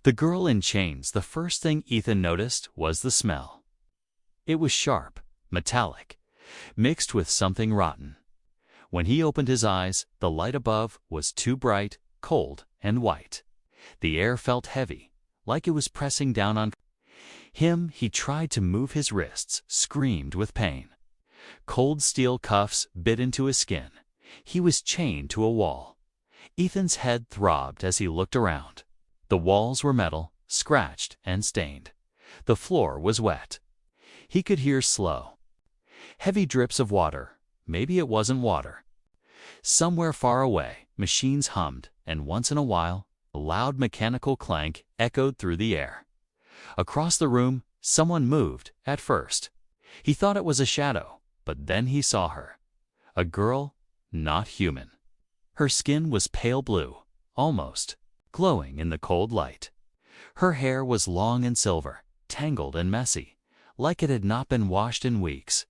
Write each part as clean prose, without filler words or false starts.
The girl in chains, the first thing Ethan noticed was the smell. It was sharp, metallic, mixed with something rotten. When he opened his eyes, the light above was too bright, cold, and white. The air felt heavy, like it was pressing down on him. He tried to move his wrists, screamed with pain. Cold steel cuffs bit into his skin. He was chained to a wall. Ethan's head throbbed as he looked around. The walls were metal, scratched and stained. The floor was wet. He could hear slow, heavy drips of water. Maybe it wasn't water. Somewhere far away, machines hummed, and once in a while, a loud mechanical clank echoed through the air. Across the room, someone moved at first. He thought it was a shadow, but then he saw her. A girl, not human. Her skin was pale blue, almost glowing in the cold light. Her hair was long and silver, tangled and messy, like it had not been washed in weeks.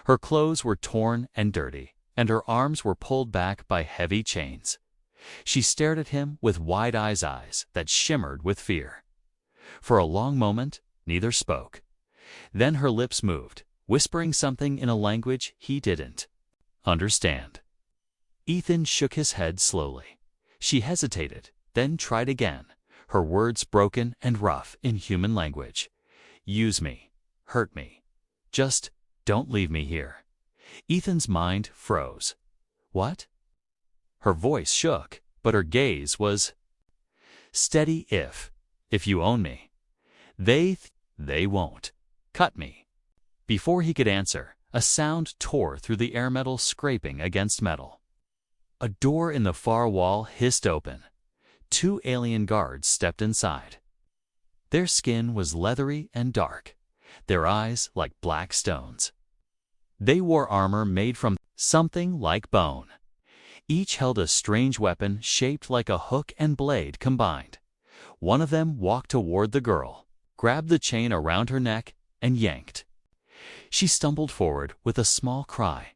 Her clothes were torn and dirty, and her arms were pulled back by heavy chains. She stared at him with wide-eyed eyes that shimmered with fear. For a long moment, neither spoke. Then her lips moved, whispering something in a language he didn't understand. Ethan shook his head slowly. She hesitated, then tried again, her words broken and rough in human language. "Use me. Hurt me. Just don't leave me here." Ethan's mind froze. What? Her voice shook, but her gaze was steady. If you own me, they won't cut me. Before he could answer, a sound tore through the air, metal scraping against metal. A door in the far wall hissed open. 2 alien guards stepped inside. Their skin was leathery and dark, their eyes like black stones. They wore armor made from something like bone. Each held a strange weapon shaped like a hook and blade combined. One of them walked toward the girl, grabbed the chain around her neck, and yanked. She stumbled forward with a small cry.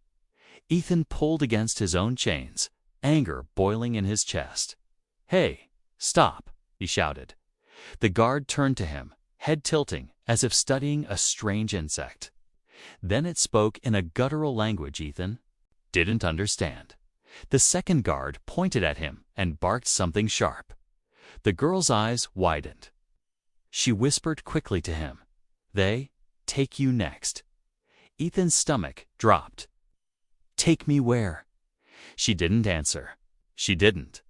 Ethan pulled against his own chains, anger boiling in his chest. "Hey, stop," he shouted. The guard turned to him, head tilting as if studying a strange insect. Then it spoke in a guttural language Ethan didn't understand. The second guard pointed at him and barked something sharp. The girl's eyes widened. She whispered quickly to him, "They take you next." Ethan's stomach dropped. "Take me where?" She didn't answer. She didn't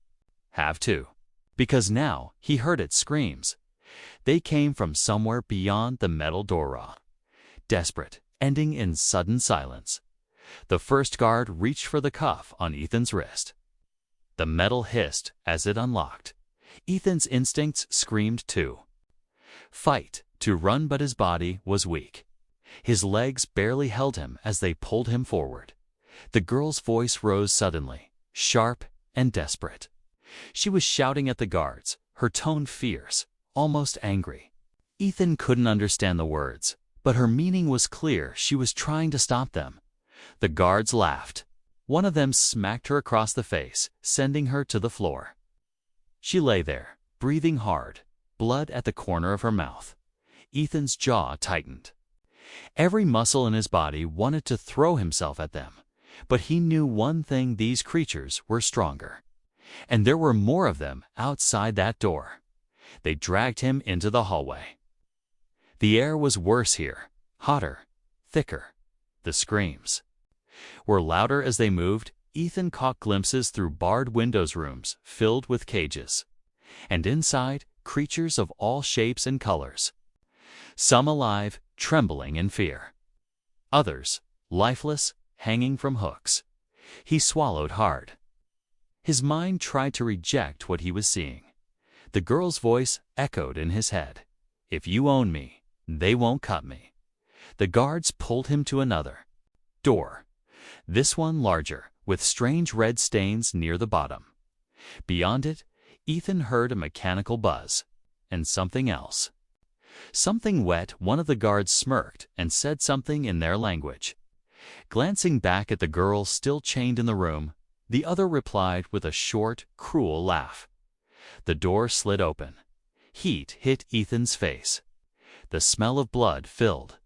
have to, because now he heard its screams. They came from somewhere beyond the metal door, desperate, ending in sudden silence. The first guard reached for the cuff on Ethan's wrist. The metal hissed as it unlocked. Ethan's instincts screamed too. Fight, to run, but his body was weak. His legs barely held him as they pulled him forward. The girl's voice rose suddenly, sharp and desperate. She was shouting at the guards, her tone fierce, almost angry. Ethan couldn't understand the words, but her meaning was clear. She was trying to stop them. The guards laughed. One of them smacked her across the face, sending her to the floor. She lay there, breathing hard, blood at the corner of her mouth. Ethan's jaw tightened. Every muscle in his body wanted to throw himself at them, but he knew one thing: these creatures were stronger. And there were more of them outside that door. They dragged him into the hallway. The air was worse here, hotter, thicker. The screams were louder as they moved. Ethan caught glimpses through barred windows, rooms filled with cages, and inside, creatures of all shapes and colors. Some alive, trembling in fear. Others, lifeless, hanging from hooks. He swallowed hard. His mind tried to reject what he was seeing. The girl's voice echoed in his head. "If you own me, they won't cut me." The guards pulled him to another door, this one larger, with strange red stains near the bottom. Beyond it, Ethan heard a mechanical buzz, and something else. Something wet. One of the guards smirked and said something in their language. Glancing back at the girl still chained in the room, the other replied with a short, cruel laugh. The door slid open. Heat hit Ethan's face. The smell of blood filled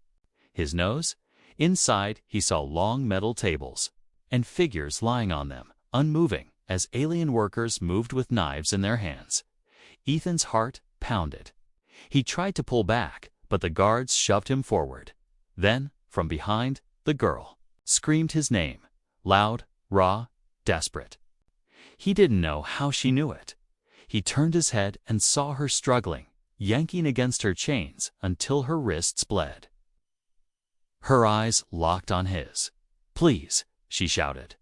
his nose. Inside, he saw long metal tables and figures lying on them, unmoving, as alien workers moved with knives in their hands. Ethan's heart pounded. He tried to pull back, but the guards shoved him forward. Then, from behind, the girl screamed his name, loud, raw, desperate. He didn't know how she knew it. He turned his head and saw her struggling, yanking against her chains until her wrists bled. Her eyes locked on his. "Please," she shouted.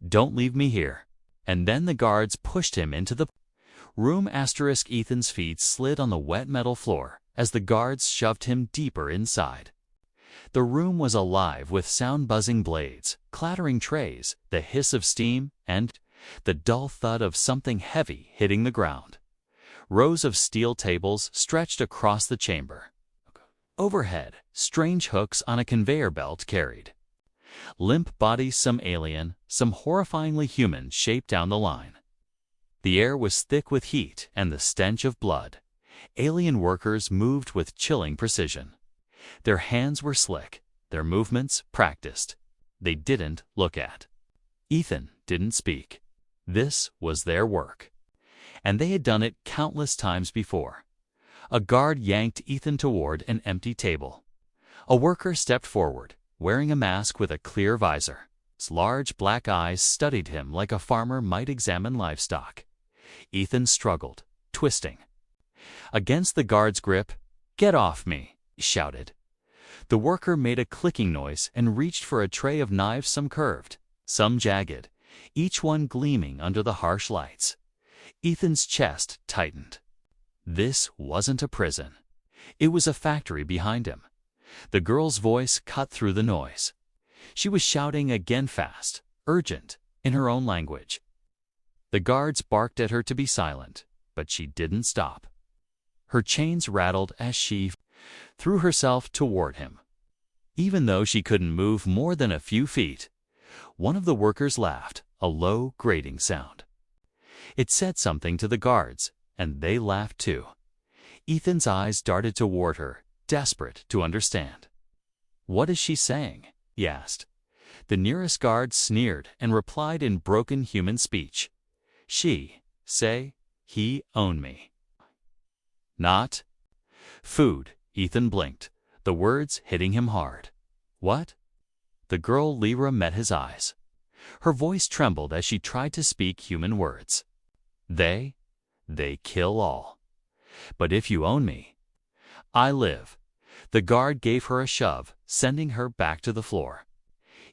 "Don't leave me here." And then the guards pushed him into the room. Ethan's feet slid on the wet metal floor as the guards shoved him deeper inside. The room was alive with sound-buzzing blades, clattering trays, the hiss of steam, and the dull thud of something heavy hitting the ground. Rows of steel tables stretched across the chamber. Overhead, strange hooks on a conveyor belt carried limp bodies, some alien, some horrifyingly human, shaped down the line. The air was thick with heat and the stench of blood. Alien workers moved with chilling precision. Their hands were slick, their movements practiced. They didn't look at. Ethan didn't speak. This was their work. And they had done it countless times before. A guard yanked Ethan toward an empty table. A worker stepped forward, wearing a mask with a clear visor. His large black eyes studied him like a farmer might examine livestock. Ethan struggled, twisting against the guard's grip. "Get off me," he shouted. The worker made a clicking noise and reached for a tray of knives, some curved, some jagged, each one gleaming under the harsh lights. Ethan's chest tightened. This wasn't a prison. It was a factory behind him. The girl's voice cut through the noise. She was shouting again, fast, urgent, in her own language. The guards barked at her to be silent, but she didn't stop. Her chains rattled as she threw herself toward him. Even though she couldn't move more than a few feet, one of the workers laughed, a low, grating sound. It said something to the guards, and they laughed too. Ethan's eyes darted toward her, desperate to understand. "What is she saying?" he asked. The nearest guard sneered and replied in broken human speech. "She say he own me. Not food." Ethan blinked, the words hitting him hard. "What?" The girl Lyra met his eyes. Her voice trembled as she tried to speak human words. They kill all. But if you own me, I live." The guard gave her a shove, sending her back to the floor.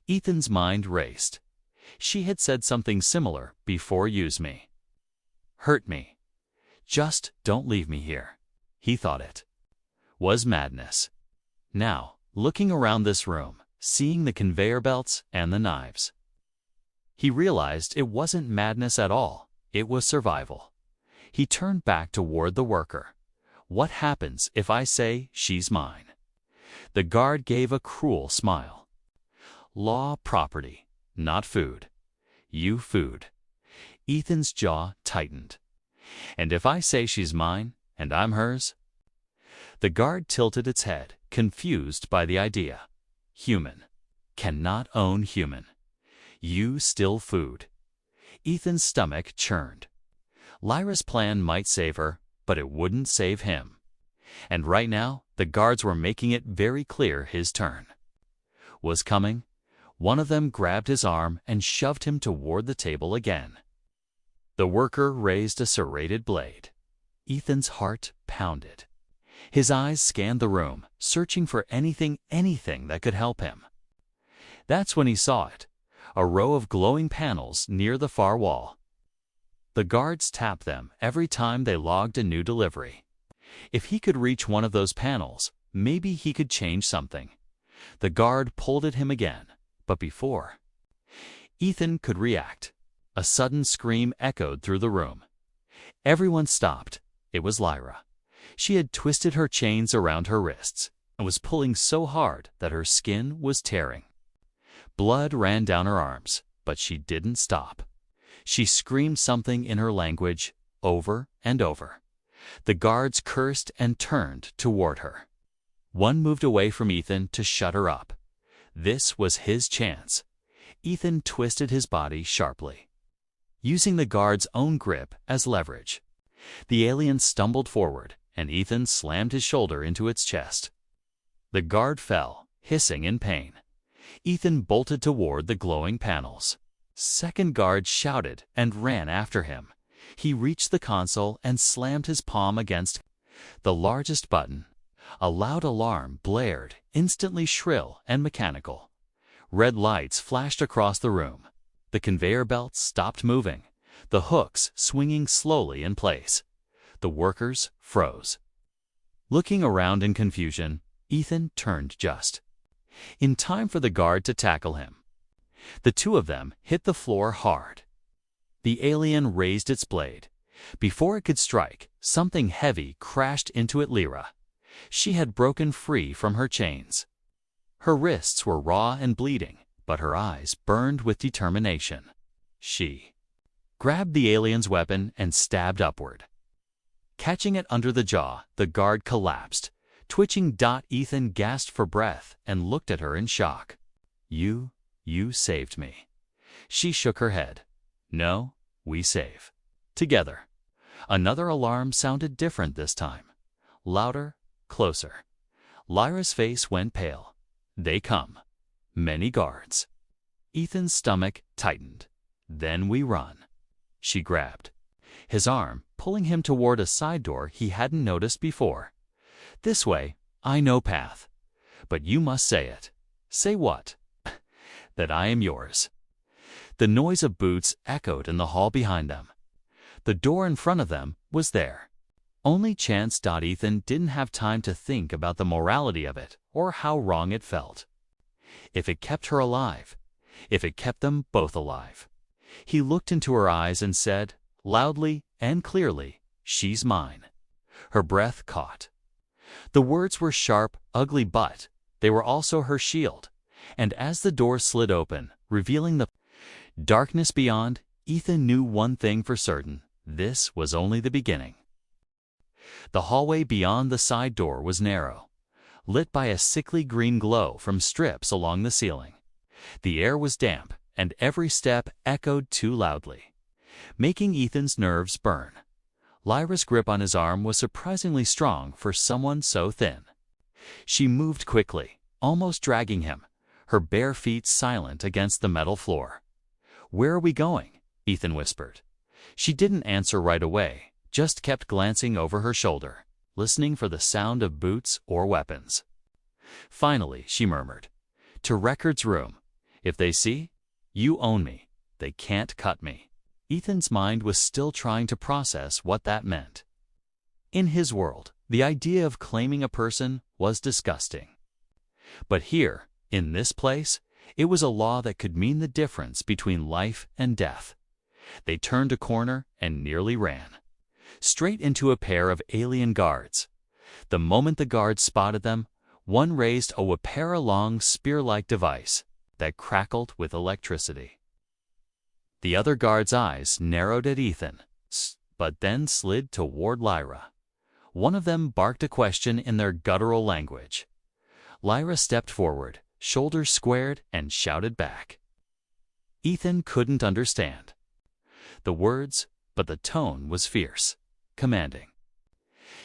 Ethan's mind raced. She had said something similar before. "Use me. Hurt me. Just don't leave me here." He thought it was madness. Now, looking around this room, seeing the conveyor belts and the knives, he realized it wasn't madness at all. It was survival. He turned back toward the worker. "What happens if I say she's mine?" The guard gave a cruel smile. "Law property, not food. You food." Ethan's jaw tightened. "And if I say she's mine, and I'm hers?" The guard tilted its head, confused by the idea. "Human cannot own human. You still food." Ethan's stomach churned. Lyra's plan might save her, but it wouldn't save him. And right now, the guards were making it very clear his turn was coming. One of them grabbed his arm and shoved him toward the table again. The worker raised a serrated blade. Ethan's heart pounded. His eyes scanned the room, searching for anything that could help him. That's when he saw it, a row of glowing panels near the far wall. The guards tapped them every time they logged a new delivery. If he could reach one of those panels, maybe he could change something. The guard pulled at him again, but before Ethan could react, a sudden scream echoed through the room. Everyone stopped. It was Lyra. She had twisted her chains around her wrists and was pulling so hard that her skin was tearing. Blood ran down her arms, but she didn't stop. She screamed something in her language over and over. The guards cursed and turned toward her. One moved away from Ethan to shut her up. This was his chance. Ethan twisted his body sharply, using the guard's own grip as leverage. The alien stumbled forward, and Ethan slammed his shoulder into its chest. The guard fell, hissing in pain. Ethan bolted toward the glowing panels. Second guard shouted and ran after him. He reached the console and slammed his palm against the largest button. A loud alarm blared, instantly shrill and mechanical. Red lights flashed across the room. The conveyor belts stopped moving, the hooks swinging slowly in place. The workers froze. Looking around in confusion, Ethan turned just in time for the guard to tackle him. The two of them hit the floor hard. The alien raised its blade. Before it could strike, something heavy crashed into it. Lyra. She had broken free from her chains. Her wrists were raw and bleeding, but her eyes burned with determination. She grabbed the alien's weapon and stabbed upward. Catching it under the jaw, the guard collapsed. Twitching. Ethan gasped for breath and looked at her in shock. You saved me." She shook her head. "No, we save. Together." Another alarm sounded different this time. Louder, closer. Lyra's face went pale. "They come. Many guards." Ethan's stomach tightened. "Then we run." She grabbed his arm, pulling him toward a side door he hadn't noticed before. "This way. I know path. But you must say it." "Say what?" "That I am yours." The noise of boots echoed in the hall behind them. The door in front of them was there. Only chance. Ethan didn't have time to think about the morality of it or how wrong it felt. If it kept her alive, if it kept them both alive. He looked into her eyes and said, loudly and clearly, "She's mine." Her breath caught. The words were sharp, ugly, but they were also her shield. And as the door slid open, revealing the darkness beyond, Ethan knew one thing for certain. This was only the beginning. The hallway beyond the side door was narrow, lit by a sickly green glow from strips along the ceiling. The air was damp, and every step echoed too loudly, making Ethan's nerves burn. Lyra's grip on his arm was surprisingly strong for someone so thin. She moved quickly, almost dragging him, her bare feet silent against the metal floor. "Where are we going?" Ethan whispered. She didn't answer right away, just kept glancing over her shoulder, listening for the sound of boots or weapons. Finally, she murmured, "To Record's room. If they see, you own me. They can't cut me." Ethan's mind was still trying to process what that meant. In his world, the idea of claiming a person was disgusting. But here, in this place, it was a law that could mean the difference between life and death. They turned a corner and nearly ran straight into a pair of alien guards. The moment the guards spotted them, one raised a Wapara-long spear-like device that crackled with electricity. The other guard's eyes narrowed at Ethan, but then slid toward Lyra. One of them barked a question in their guttural language. Lyra stepped forward, shoulders squared, and shouted back. Ethan couldn't understand the words, but the tone was fierce, commanding.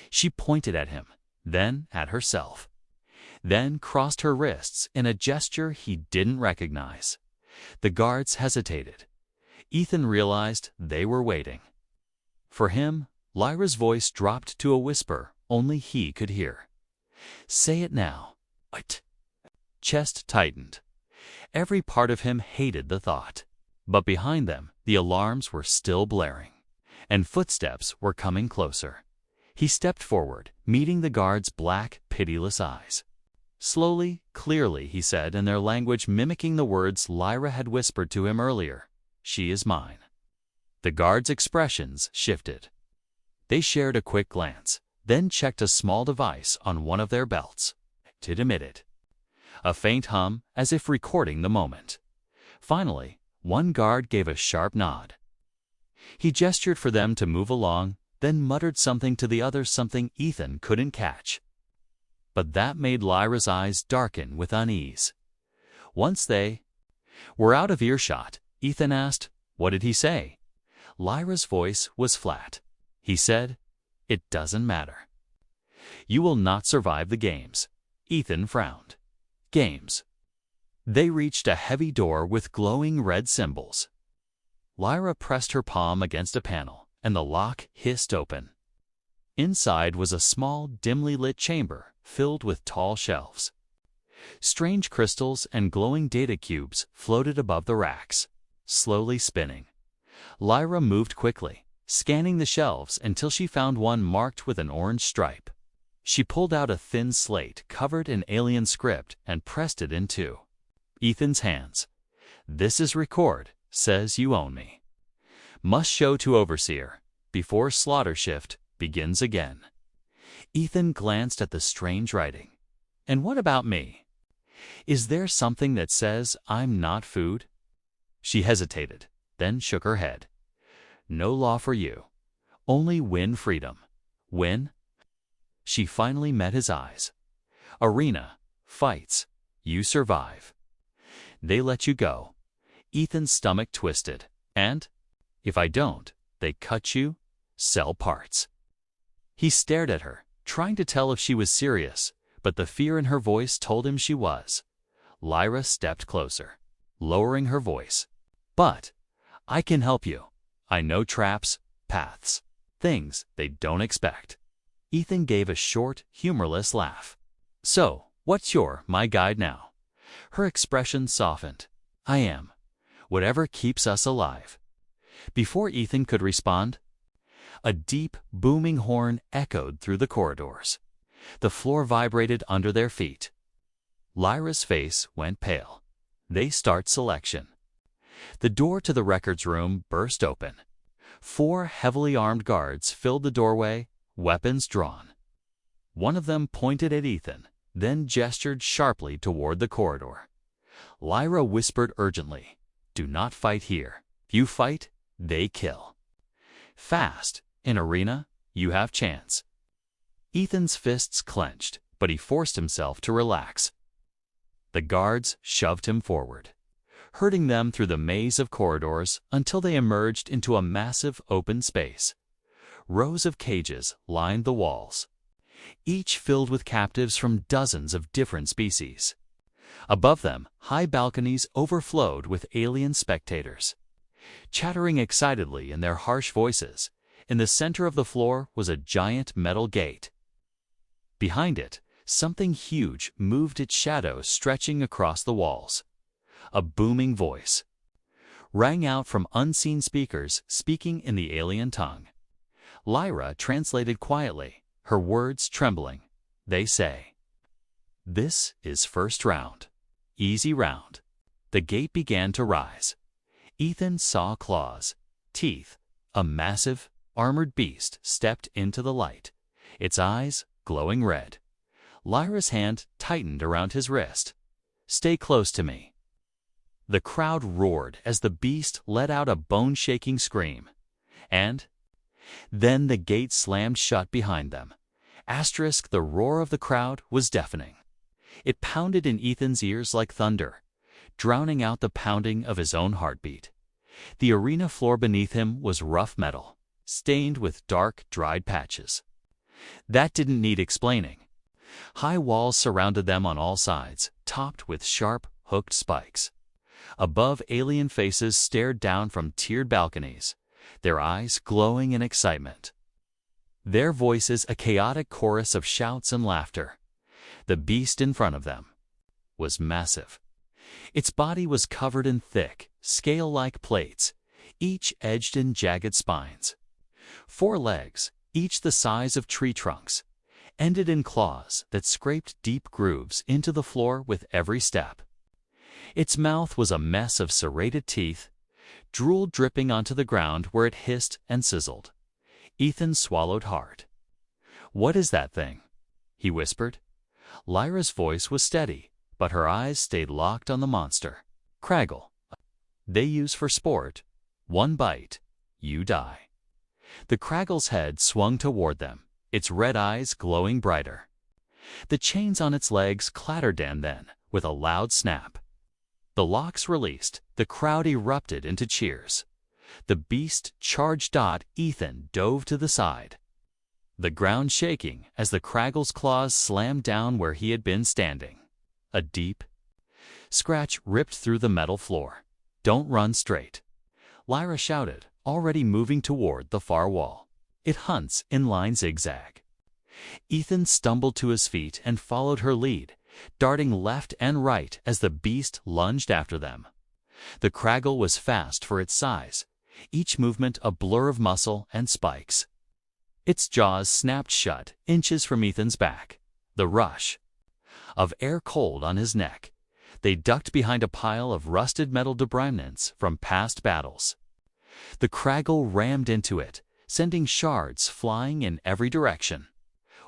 She pointed at him, then at herself, then crossed her wrists in a gesture he didn't recognize. The guards hesitated. Ethan realized they were waiting. For him, Lyra's voice dropped to a whisper only he could hear. "Say it now." What? Chest tightened. Every part of him hated the thought. But behind them, the alarms were still blaring, and footsteps were coming closer. He stepped forward, meeting the guard's black, pitiless eyes. Slowly, clearly, he said in their language mimicking the words Lyra had whispered to him earlier, "She is mine." The guards' expressions shifted. They shared a quick glance, then checked a small device on one of their belts. It emitted a faint hum as if recording the moment. Finally, one guard gave a sharp nod. He gestured for them to move along, then muttered something to the other, something Ethan couldn't catch. But that made Lyra's eyes darken with unease. Once they were out of earshot, Ethan asked, "What did he say?" Lyra's voice was flat. He said, "It doesn't matter. You will not survive the games." Ethan frowned. Games. They reached a heavy door with glowing red symbols. Lyra pressed her palm against a panel, and the lock hissed open. Inside was a small, dimly lit chamber filled with tall shelves. Strange crystals and glowing data cubes floated above the racks, slowly spinning. Lyra moved quickly, scanning the shelves until she found one marked with an orange stripe. She pulled out a thin slate covered in alien script and pressed it into Ethan's hands. "This is record, says you own me. Must show to overseer before slaughter shift begins again." Ethan glanced at the strange writing. "And what about me? Is there something that says I'm not food?" She hesitated, then shook her head. "No law for you. Only win freedom. Win?" She finally met his eyes. "Arena. Fights. You survive. They let you go." Ethan's stomach twisted. "And? If I don't, they cut you, sell parts." He stared at her, trying to tell if she was serious, but the fear in her voice told him she was. Lyra stepped closer, lowering her voice. "But I can help you. I know traps, paths, things they don't expect." Ethan gave a short, humorless laugh. "So, what's my guide now?" Her expression softened. "I am. Whatever keeps us alive." Before Ethan could respond, a deep, booming horn echoed through the corridors. The floor vibrated under their feet. Lyra's face went pale. "They start selection." The door to the records room burst open. 4 heavily armed guards filled the doorway, weapons drawn. One of them pointed at Ethan, then gestured sharply toward the corridor. Lyra whispered urgently, "Do not fight here. If you fight, they kill. Fast. In arena, you have chance." Ethan's fists clenched, but he forced himself to relax. The guards shoved him forward, herding them through the maze of corridors until they emerged into a massive open space. Rows of cages lined the walls, each filled with captives from dozens of different species. Above them, high balconies overflowed with alien spectators. Chattering excitedly in their harsh voices, in the center of the floor was a giant metal gate. Behind it, something huge moved, its shadow stretching across the walls. A booming voice rang out from unseen speakers speaking in the alien tongue. Lyra translated quietly, her words trembling. "They say, 'This is first round. Easy round.'" The gate began to rise. Ethan saw claws, teeth. A massive, armored beast stepped into the light, its eyes glowing red. Lyra's hand tightened around his wrist. "Stay close to me." The crowd roared as the beast let out a bone-shaking scream. And then the gate slammed shut behind them. The roar of the crowd was deafening. It pounded in Ethan's ears like thunder, drowning out the pounding of his own heartbeat. The arena floor beneath him was rough metal, stained with dark, dried patches. That didn't need explaining. High walls surrounded them on all sides, topped with sharp, hooked spikes. Above, alien faces stared down from tiered balconies, their eyes glowing in excitement. Their voices a chaotic chorus of shouts and laughter. The beast in front of them was massive. Its body was covered in thick, scale-like plates, each edged in jagged spines. 4 legs, each the size of tree trunks, ended in claws that scraped deep grooves into the floor with every step. Its mouth was a mess of serrated teeth, drool dripping onto the ground where it hissed and sizzled. Ethan swallowed hard. "What is that thing?" he whispered. Lyra's voice was steady, but her eyes stayed locked on the monster. "Craggle. They use for sport. 1 bite, you die." The Kraggle's head swung toward them, its red eyes glowing brighter. The chains on its legs clattered and then, with a loud snap. The locks released, the crowd erupted into cheers. The beast charged. Ethan dove to the side, the ground shaking as the Kraggle's claws slammed down where he had been standing. A deep scratch ripped through the metal floor. "Don't run straight," Lyra shouted, already moving toward the far wall. "It hunts in line zigzag." Ethan stumbled to his feet and followed her lead, darting left and right as the beast lunged after them. The Kraggle was fast for its size, each movement a blur of muscle and spikes. Its jaws snapped shut inches from Ethan's back. The rush of air cold on his neck. They ducked behind a pile of rusted metal debris from past battles. The Kraggle rammed into it, sending shards flying in every direction.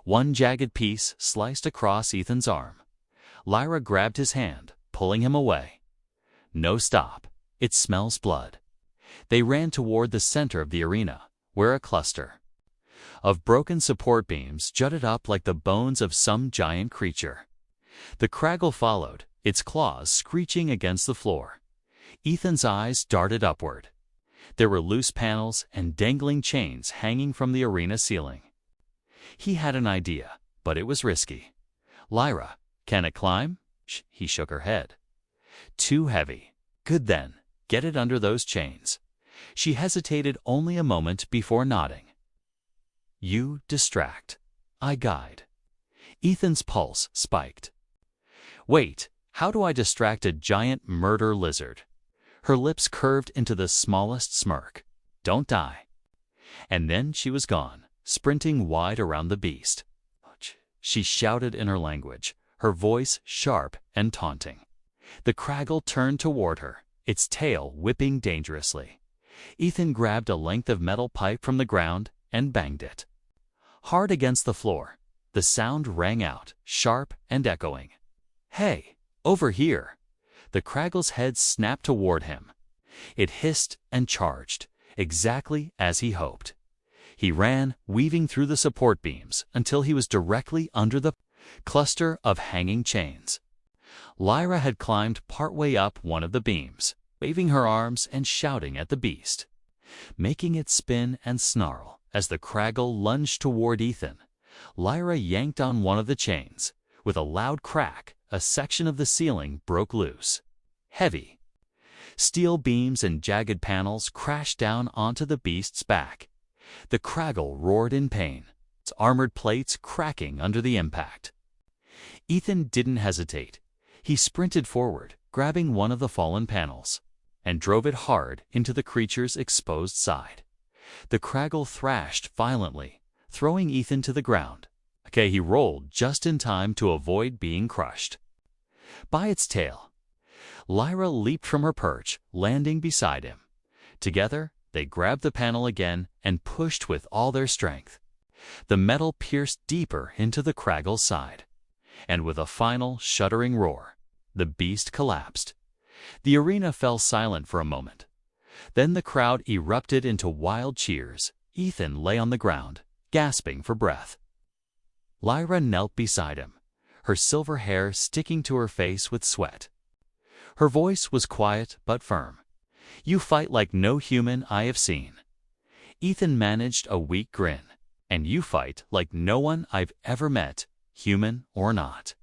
One jagged piece sliced across Ethan's arm. Lyra grabbed his hand, pulling him away. "No, stop. It smells blood." They ran toward the center of the arena, where a cluster of broken support beams jutted up like the bones of some giant creature. The Kraggle followed, its claws screeching against the floor. Ethan's eyes darted upward. There were loose panels and dangling chains hanging from the arena ceiling. He had an idea, but it was risky. "Lyra, can it climb?" He shook her head. "Too heavy." "Good then, get it under those chains." She hesitated only a moment before nodding. "You distract. I guide." Ethan's pulse spiked. "Wait, how do I distract a giant murder lizard?" Her lips curved into the smallest smirk. "Don't die." And then she was gone, sprinting wide around the beast. She shouted in her language, her voice sharp and taunting. The Kraggle turned toward her, its tail whipping dangerously. Ethan grabbed a length of metal pipe from the ground and banged it hard against the floor. The sound rang out, sharp and echoing. "Hey, over here!" The Kraggle's head snapped toward him. It hissed and charged, exactly as he hoped. He ran, weaving through the support beams, until he was directly under the cluster of hanging chains. Lyra had climbed partway up one of the beams, waving her arms and shouting at the beast, making it spin and snarl as the Kraggle lunged toward Ethan. Lyra yanked on one of the chains. With a loud crack, a section of the ceiling broke loose. Heavy steel beams and jagged panels crashed down onto the beast's back. The Kraggle roared in pain, its armored plates cracking under the impact. Ethan didn't hesitate. He sprinted forward, grabbing one of the fallen panels, and drove it hard into the creature's exposed side. The Kraggle thrashed violently, throwing Ethan to the ground. He rolled just in time to avoid being crushed by its tail. Lyra leaped from her perch, landing beside him. Together, they grabbed the panel again and pushed with all their strength. The metal pierced deeper into the Kraggle's side, and with a final shuddering roar, the beast collapsed. The arena fell silent for a moment. Then the crowd erupted into wild cheers. Ethan lay on the ground, gasping for breath. Lyra knelt beside him, her silver hair sticking to her face with sweat. Her voice was quiet but firm. "You fight like no human I have seen." Ethan managed a weak grin. "And you fight like no one I've ever met, human or not."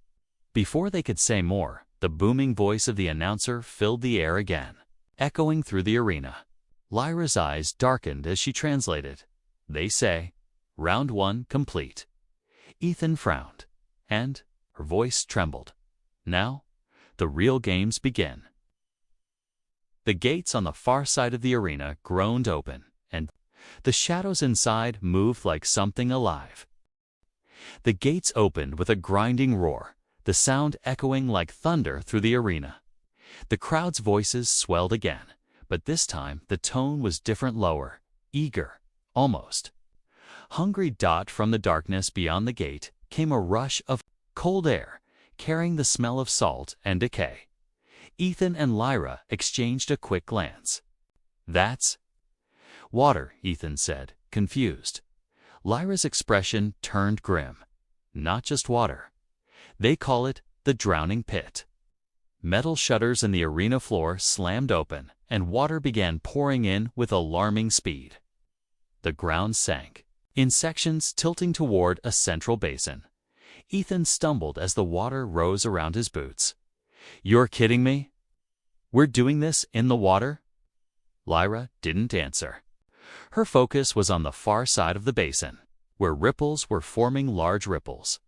Before they could say more, the booming voice of the announcer filled the air again, echoing through the arena. Lyra's eyes darkened as she translated. "They say, round 1 complete." Ethan frowned, and her voice trembled. "Now, the real games begin." The gates on the far side of the arena groaned open, and the shadows inside moved like something alive. The gates opened with a grinding roar, the sound echoing like thunder through the arena. The crowd's voices swelled again, but this time the tone was different, lower, eager, almost hungry. From the darkness beyond the gate came a rush of cold air, carrying the smell of salt and decay. Ethan and Lyra exchanged a quick glance. "That's water," Ethan said, confused. Lyra's expression turned grim. Not just water. They call it the drowning pit. Metal shutters in the arena floor slammed open, and water began pouring in with alarming speed. The ground sank, in sections tilting toward a central basin. Ethan stumbled as the water rose around his boots. "You're kidding me? We're doing this in the water?" Lyra didn't answer. Her focus was on the far side of the basin, where ripples were forming large ripples.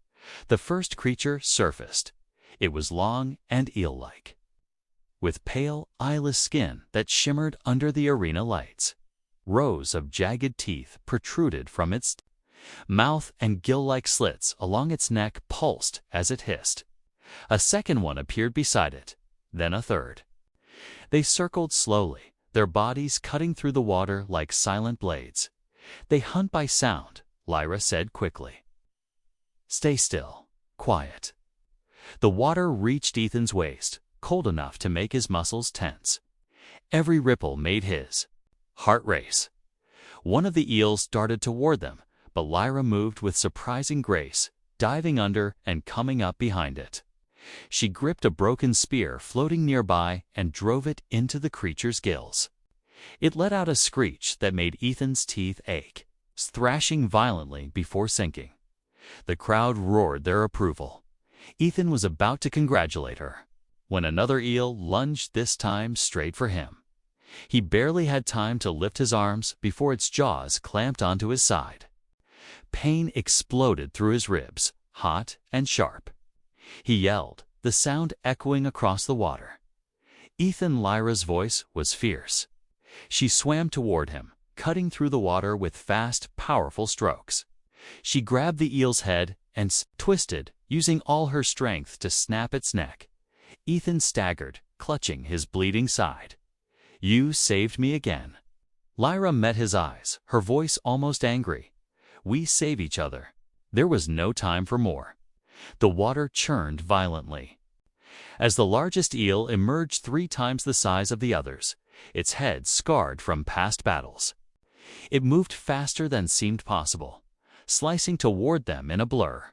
The first creature surfaced. It was long and eel-like, with pale, eyeless skin that shimmered under the arena lights. Rows of jagged teeth protruded from its mouth, and gill-like slits along its neck pulsed as it hissed. A second one appeared beside it, then a third. They circled slowly, their bodies cutting through the water like silent blades. "They hunt by sound," Lyra said quickly. "Stay still, quiet." The water reached Ethan's waist, cold enough to make his muscles tense. Every ripple made his heart race. One of the eels darted toward them, but Lyra moved with surprising grace, diving under and coming up behind it. She gripped a broken spear floating nearby and drove it into the creature's gills. It let out a screech that made Ethan's teeth ache, thrashing violently before sinking. The crowd roared their approval. Ethan was about to congratulate her when another eel lunged, this time straight for him. He barely had time to lift his arms before its jaws clamped onto his side. Pain exploded through his ribs, hot and sharp. He yelled, the sound echoing across the water. Lyra's voice was fierce. She swam toward him, cutting through the water with fast, powerful strokes. She grabbed the eel's head and twisted, using all her strength to snap its neck. Ethan staggered, clutching his bleeding side. "You saved me again." Lyra met his eyes, her voice almost angry. "We save each other." There was no time for more. The water churned violently. As the largest eel emerged 3 times the size of the others, its head scarred from past battles. It moved faster than seemed possible, slicing toward them in a blur.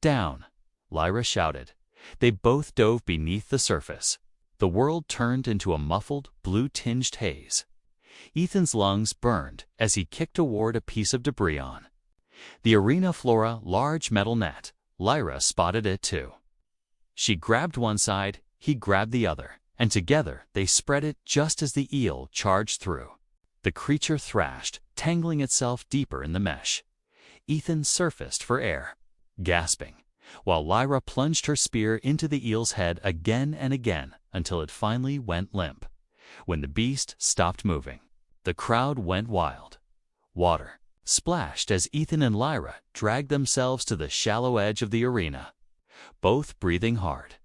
"Down!" Lyra shouted. They both dove beneath the surface. The world turned into a muffled, blue-tinged haze. Ethan's lungs burned as he kicked toward a piece of debris on the arena floor, large metal net. Lyra spotted it too. She grabbed one side, he grabbed the other, and together they spread it just as the eel charged through. The creature thrashed, tangling itself deeper in the mesh. Ethan surfaced for air, gasping, while Lyra plunged her spear into the eel's head again and again until it finally went limp. When the beast stopped moving, the crowd went wild. Water splashed as Ethan and Lyra dragged themselves to the shallow edge of the arena, both breathing hard.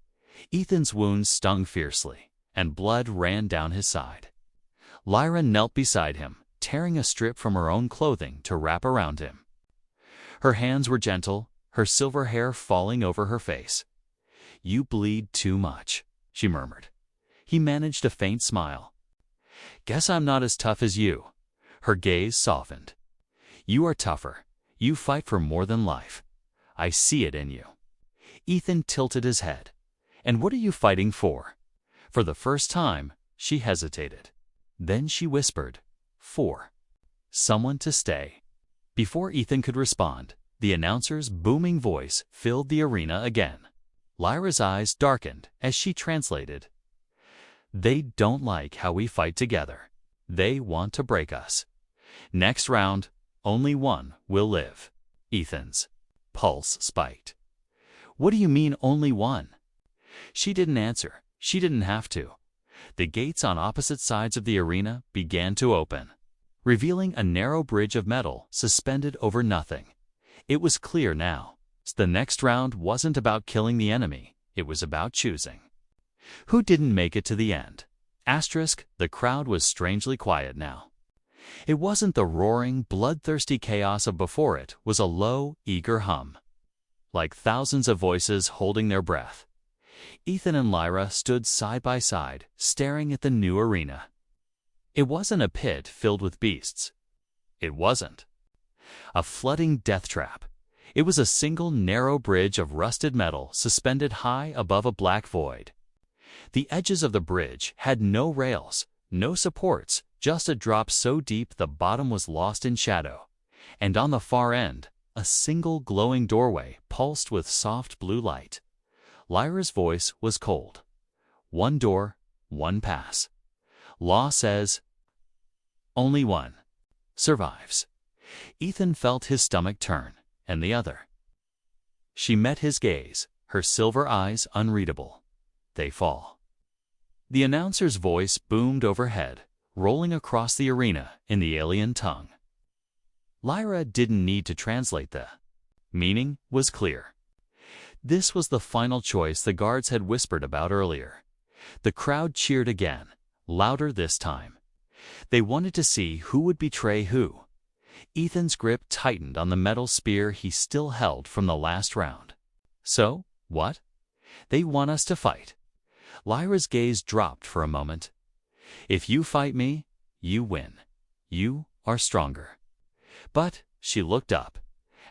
Ethan's wounds stung fiercely, and blood ran down his side. Lyra knelt beside him, tearing a strip from her own clothing to wrap around him. Her hands were gentle, her silver hair falling over her face. "You bleed too much," she murmured. He managed a faint smile. "Guess I'm not as tough as you." Her gaze softened. "You are tougher. You fight for more than life. I see it in you." Ethan tilted his head. "And what are you fighting for?" For the first time, she hesitated. Then she whispered, "For someone to stay." Before Ethan could respond, the announcer's booming voice filled the arena again. Lyra's eyes darkened as she translated. "They don't like how we fight together. They want to break us. Next round, only one will live." Ethan's pulse spiked. "What do you mean, only one?" She didn't answer. She didn't have to. The gates on opposite sides of the arena began to open, revealing a narrow bridge of metal suspended over nothing. It was clear now. The next round wasn't about killing the enemy. It was about choosing who didn't make it to the end. The crowd was strangely quiet now. It wasn't the roaring, bloodthirsty chaos of before. It was a low, eager hum, like thousands of voices holding their breath. Ethan and Lyra stood side by side, staring at the new arena. It wasn't a pit filled with beasts. It wasn't. A flooding death trap. It was a single narrow bridge of rusted metal suspended high above a black void. The edges of the bridge had no rails, no supports, just a drop so deep the bottom was lost in shadow. And on the far end, a single glowing doorway pulsed with soft blue light. Lyra's voice was cold. One door, one pass. Law says, only one survives. Ethan felt his stomach turn, and the other. She met his gaze, her silver eyes unreadable. They fall. The announcer's voice boomed overhead, rolling across the arena in the alien tongue. Lyra didn't need to translate. The meaning was clear. This was the final choice the guards had whispered about earlier. The crowd cheered again, louder this time. They wanted to see who would betray who. Ethan's grip tightened on the metal spear he still held from the last round. So, what? They want us to fight. Lyra's gaze dropped for a moment. If you fight me, you win. You are stronger. But she looked up,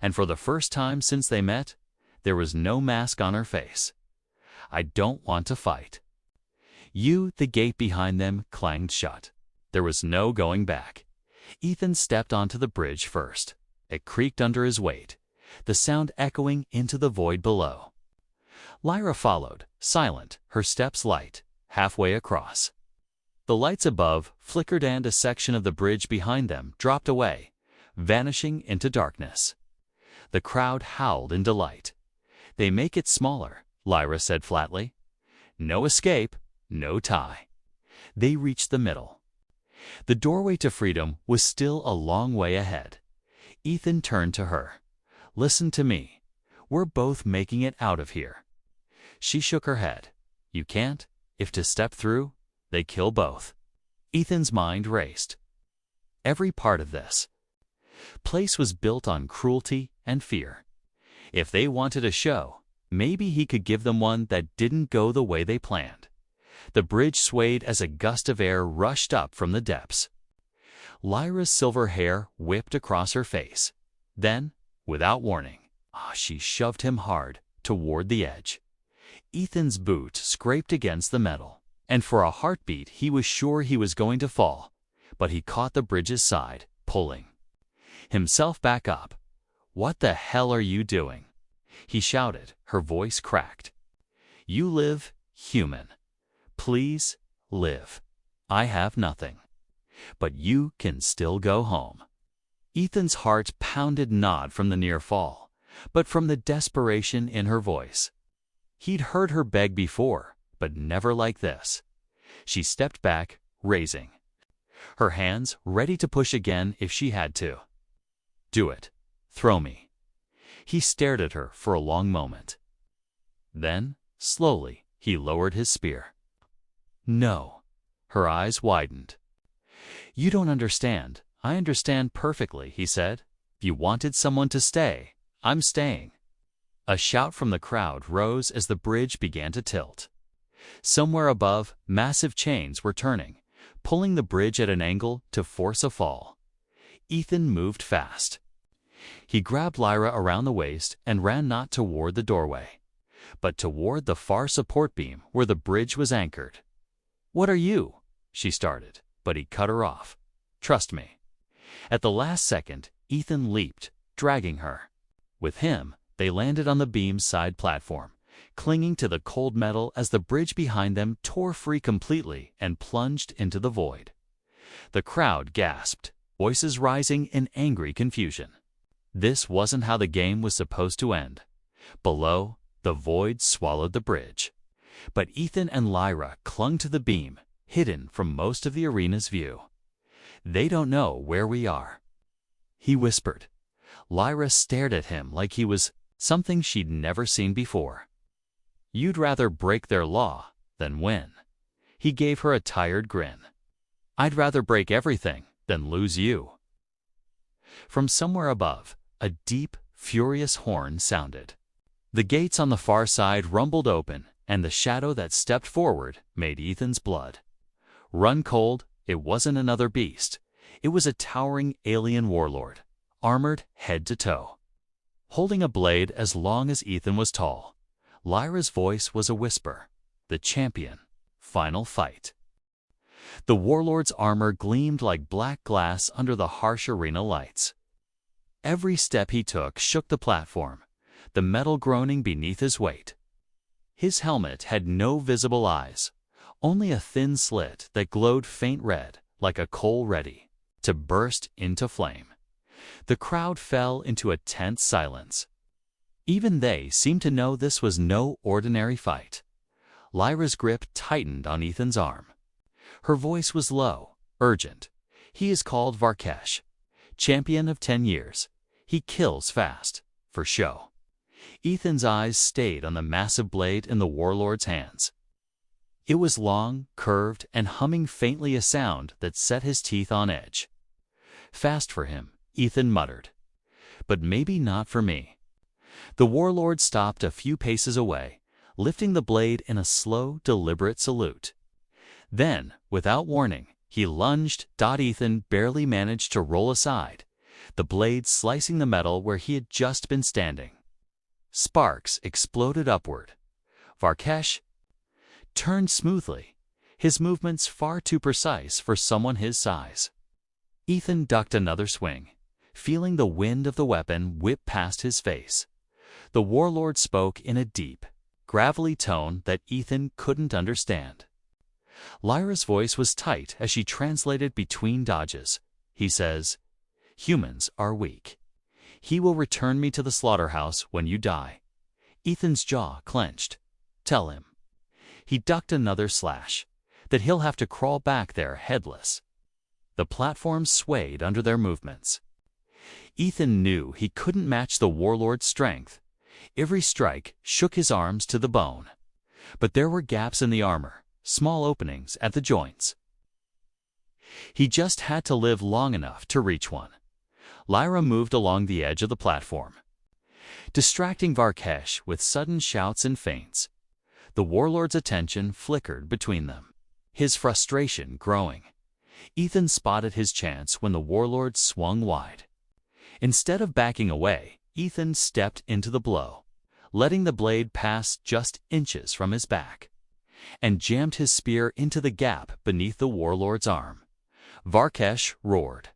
and for the first time since they met, there was no mask on her face. I don't want to fight. The gate behind them clanged shut. There was no going back. Ethan stepped onto the bridge first. It creaked under his weight, the sound echoing into the void below. Lyra followed, silent, her steps light, halfway across. The lights above flickered and a section of the bridge behind them dropped away, vanishing into darkness. The crowd howled in delight. They make it smaller, Lyra said flatly. No escape, no tie. They reached the middle. The doorway to freedom was still a long way ahead. Ethan turned to her. Listen to me. We're both making it out of here. She shook her head. You can't. If to step through, they kill both. Ethan's mind raced. Every part of this place was built on cruelty and fear. If they wanted a show, maybe he could give them one that didn't go the way they planned. The bridge swayed as a gust of air rushed up from the depths. Lyra's silver hair whipped across her face. Then, without warning, she shoved him hard toward the edge. Ethan's boot scraped against the metal, and for a heartbeat he was sure he was going to fall, but he caught the bridge's side, pulling himself back up. What the hell are you doing? He shouted, her voice cracked. You live, human. Please, live. I have nothing. But you can still go home. Ethan's heart pounded not from the near fall, but from the desperation in her voice. He'd heard her beg before, but never like this. She stepped back, raising her hands, ready to push again if she had to. Do it. Throw me. He stared at her for a long moment. Then, slowly, he lowered his spear. No. Her eyes widened. You don't understand. I understand perfectly, he said. If you wanted someone to stay, I'm staying. A shout from the crowd rose as the bridge began to tilt. Somewhere above, massive chains were turning, pulling the bridge at an angle to force a fall. Ethan moved fast. He grabbed Lyra around the waist and ran not toward the doorway, but toward the far support beam where the bridge was anchored. What are you? She started, but he cut her off. Trust me. At the last second, Ethan leaped, dragging her. With him, they landed on the beam's side platform, clinging to the cold metal as the bridge behind them tore free completely and plunged into the void. The crowd gasped, voices rising in angry confusion. This wasn't how the game was supposed to end. Below, the void swallowed the bridge. But Ethan and Lyra clung to the beam, hidden from most of the arena's view. They don't know where we are, he whispered. Lyra stared at him like he was something she'd never seen before. You'd rather break their law than win. He gave her a tired grin. I'd rather break everything than lose you. From somewhere above, a deep, furious horn sounded. The gates on the far side rumbled open, and the shadow that stepped forward made Ethan's blood run cold. It wasn't another beast. It was a towering alien warlord, armored head to toe. Holding a blade as long as Ethan was tall, Lyra's voice was a whisper. The champion. Final fight. The warlord's armor gleamed like black glass under the harsh arena lights. Every step he took shook the platform, the metal groaning beneath his weight. His helmet had no visible eyes, only a thin slit that glowed faint red like a coal ready to burst into flame. The crowd fell into a tense silence. Even they seemed to know this was no ordinary fight. Lyra's grip tightened on Ethan's arm. Her voice was low, urgent. He is called Varkesh, champion of 10 years. He kills fast, for show. Ethan's eyes stayed on the massive blade in the warlord's hands. It was long, curved, and humming faintly a sound that set his teeth on edge. Fast for him, Ethan muttered. But maybe not for me. The warlord stopped a few paces away, lifting the blade in a slow, deliberate salute. Then, without warning, he lunged. Ethan barely managed to roll aside, the blade slicing the metal where he had just been standing. Sparks exploded upward. Varkesh turned smoothly, his movements far too precise for someone his size. Ethan ducked another swing, feeling the wind of the weapon whip past his face. The warlord spoke in a deep, gravelly tone that Ethan couldn't understand. Lyra's voice was tight as she translated between dodges. He says, "Humans are weak. He will return me to the slaughterhouse when you die." Ethan's jaw clenched. "Tell him." He ducked another slash, that he'll have to crawl back there headless. The platform swayed under their movements. Ethan knew he couldn't match the warlord's strength. Every strike shook his arms to the bone. But there were gaps in the armor, small openings at the joints. He just had to live long enough to reach one. Lyra moved along the edge of the platform, distracting Varkesh with sudden shouts and feints. The warlord's attention flickered between them, his frustration growing. Ethan spotted his chance when the warlord swung wide. Instead of backing away, Ethan stepped into the blow, letting the blade pass just inches from his back, and jammed his spear into the gap beneath the warlord's arm. Varkesh roared,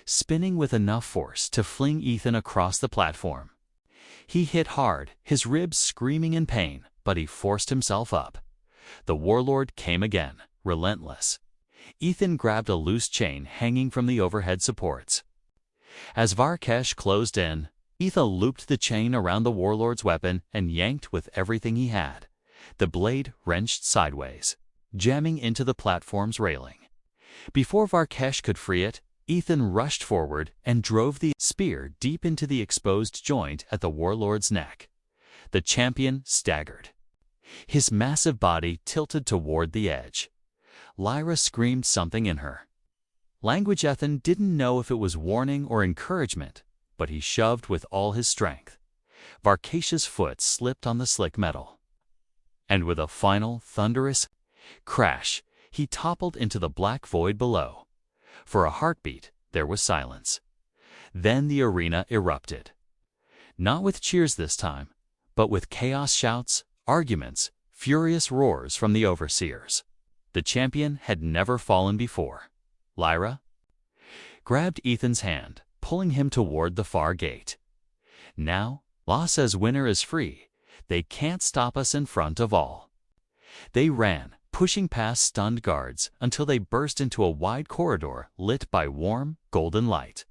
spinning with enough force to fling Ethan across the platform. He hit hard, his ribs screaming in pain, but he forced himself up. The warlord came again, relentless. Ethan grabbed a loose chain hanging from the overhead supports. As Varkesh closed in, Ethan looped the chain around the warlord's weapon and yanked with everything he had. The blade wrenched sideways, jamming into the platform's railing. Before Varkesh could free it, Ethan rushed forward and drove the spear deep into the exposed joint at the warlord's neck. The champion staggered, his massive body tilted toward the edge. Lyra screamed something in her language. Ethan didn't know if it was warning or encouragement, but he shoved with all his strength. Varkesh's foot slipped on the slick metal, and with a final thunderous crash, he toppled into the black void below. For a heartbeat, there was silence. Then the arena erupted. Not with cheers this time, but with chaos shouts, arguments, furious roars from the overseers. The champion had never fallen before. Lyra grabbed Ethan's hand, pulling him toward the far gate. Now, law says winner is free. They can't stop us in front of all. They ran, pushing past stunned guards until they burst into a wide corridor lit by warm, golden light.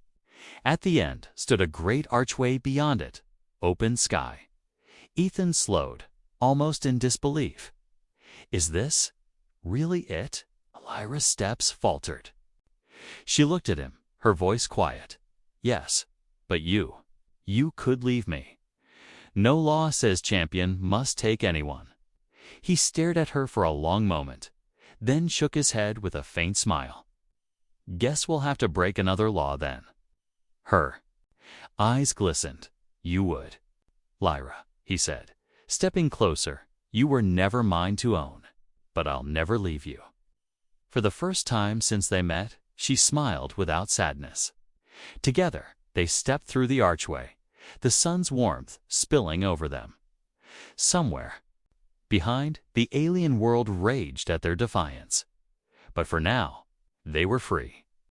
At the end stood a great archway, beyond it, open sky. Ethan slowed, almost in disbelief. Is this really it? Lyra's steps faltered. She looked at him, her voice quiet. Yes, but you could leave me. No law says champion must take anyone. He stared at her for a long moment, then shook his head with a faint smile. Guess we'll have to break another law then. Her eyes glistened. You would. Lyra, he said, stepping closer, you were never mine to own, but I'll never leave you. For the first time since they met, She smiled without sadness. Together, they stepped through the archway, the sun's warmth spilling over them. Somewhere behind, the alien world raged at their defiance. But for now, they were free.